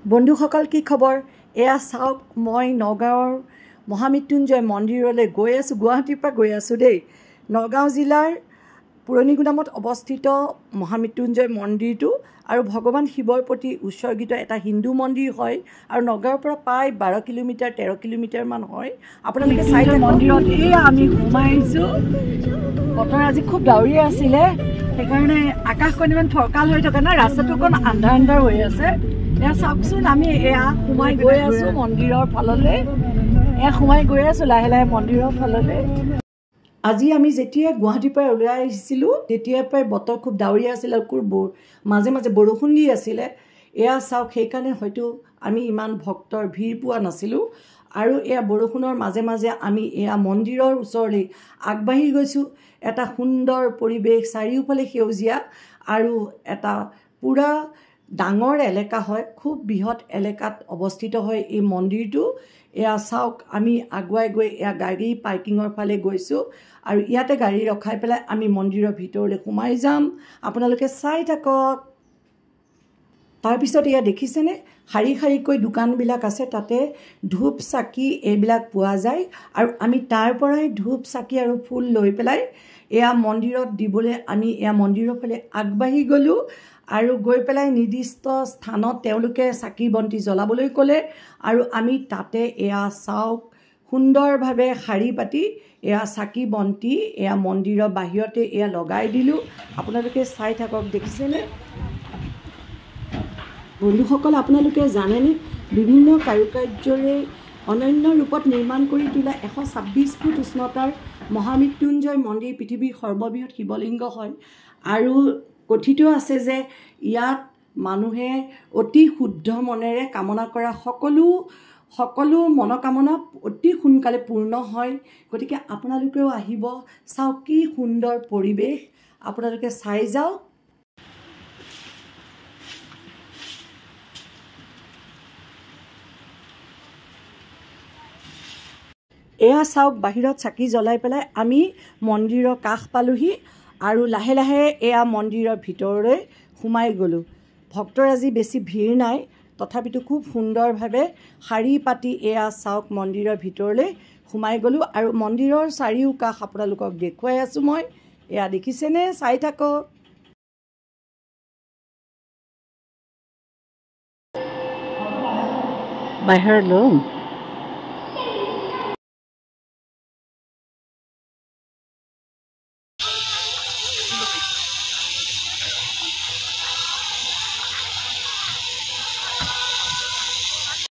বন্ধুসকল কি খবৰ এয়া চাওক মই নগাঁৱৰ মহামৃত্যুঞ্জয় মন্দিৰলৈ গৈ আছোঁ গুৱাহাটীৰ পৰা গৈ আছোঁ দেই নগাঁও জিলাৰ পুৰণি গুদামত অৱস্থিত মহামৃত্যুঞ্জয় মন্দিৰটো আৰু ভগৱান শিৱৰ প্ৰতি উৎসৰ্গিত এটা হিন্দু মন্দিৰ হয় আৰু নগাঁৱৰ পৰা প্ৰায় 12 কিলোমিটাৰ 13 কিলোমিটাৰ মান হয় আপোনালোকে চাই থাকক মন্দিৰত এয়া আমি সোমাই আহিছোঁ বতৰ আজি খুব ডাৱৰীয়া আছিলে সেইকাৰণে আকাশখন ইমান ফৰকাল হৈ থকা নাই ৰাস্তাটো অকণ আন্ধাৰ হৈ আছে এয়া চাওকচোন আমি এয়া সোমাই গৈ আছোঁ মন্দিৰৰ ফাললৈ এয়া সোমাই গৈ আছোঁ লাহে লাহে মন্দিৰৰ ফাললৈ আজি আমি যেতিয়া গুৱাহাটীৰ পৰা ওলাই আহিছিলোঁ তেতিয়াৰ পৰাই বতৰ খুব ডাৱৰীয়া আছিল আৰু খুব মাজে মাজে বৰষুণ দি আছিলে এয়া চাওক সেইকাৰণে হয়তো আমি ইমান ভক্তৰ ভিৰ পোৱা নাছিলোঁ আৰু এয়া বৰষুণৰ মাজে মাজে আমি এয়া মন্দিৰৰ ওচৰলৈ আগবাঢ়ি গৈছোঁ এটা সুন্দৰ পৰিৱেশ চাৰিওফালে সেউজীয়া আৰু এটা পুৰা ডাঙৰ এলেকা হয় খুব বৃহৎ এলেকাত অৱস্থিত হয় এই মন্দিৰটো এয়া চাওক আমি আগুৱাই গৈ এয়া গাড়ী পাৰ্কিঙৰ ফালে গৈছোঁ আৰু ইয়াতে গাড়ী ৰখাই পেলাই আমি মন্দিৰৰ ভিতৰলৈ সোমাই যাম আপোনালোকে চাই থাকক তাৰপিছত এয়া দেখিছেনে শাৰী শাৰীকৈ দোকানবিলাক আছে তাতে ধূপ চাকি এইবিলাক পোৱা যায় আৰু আমি তাৰ পৰাই ধূপ চাকি আৰু ফুল লৈ পেলাই এয়া মন্দিৰত দিবলৈ আমি এয়া মন্দিৰৰ ফালে আগবাঢ়ি গ'লোঁ আৰু গৈ পেলাই নিৰ্দিষ্ট স্থানত তেওঁলোকে চাকি বন্তি জ্বলাবলৈ ক'লে আৰু আমি তাতে এয়া চাওক সুন্দৰভাৱে শাৰী পাতি এয়া চাকি বন্তি এয়া মন্দিৰৰ বাহিৰতে এয়া লগাই দিলোঁ আপোনালোকে চাই থাকক দেখিছেনে বন্ধুসকল আপোনালোকে জানেনে বিভিন্ন কাৰুকাৰ্যৰে অনন্য ৰূপত নিৰ্মাণ কৰি তোলা 126 ফুট উষ্ণতাৰ মহামৃত্যুঞ্জয় মন্দিৰ পৃথিৱীৰ সৰ্ববৃহৎ শিৱলিংগ হয় আৰু কথিত আছে যে ইয়াত মানুহে অতি শুদ্ধ মনেৰে কামনা কৰা সকলো মনোকামনা অতি সোনকালে পূৰ্ণ হয় গতিকে আপোনালোকেও আহিব চাওক কি সুন্দৰ পৰিৱেশ আপোনালোকে চাই যাওক এয়া চাওক বাহিৰত চাকি জ্বলাই পেলাই আমি মন্দিৰৰ কাষ পালোহি আৰু লাহে লাহে এয়া মন্দিৰৰ ভিতৰলৈ সোমাই গ'লোঁ ভক্তৰ আজি বেছি ভিৰ নাই তথাপিতো খুব সুন্দৰভাৱে শাৰী পাতি এয়া চাওক মন্দিৰৰ ভিতৰলৈ সোমাই গ'লোঁ আৰু মন্দিৰৰ চাৰিওকাষ আপোনালোকক দেখুৱাই আছোঁ মই এয়া দেখিছেনে চাই থাকক বাহিৰলৈ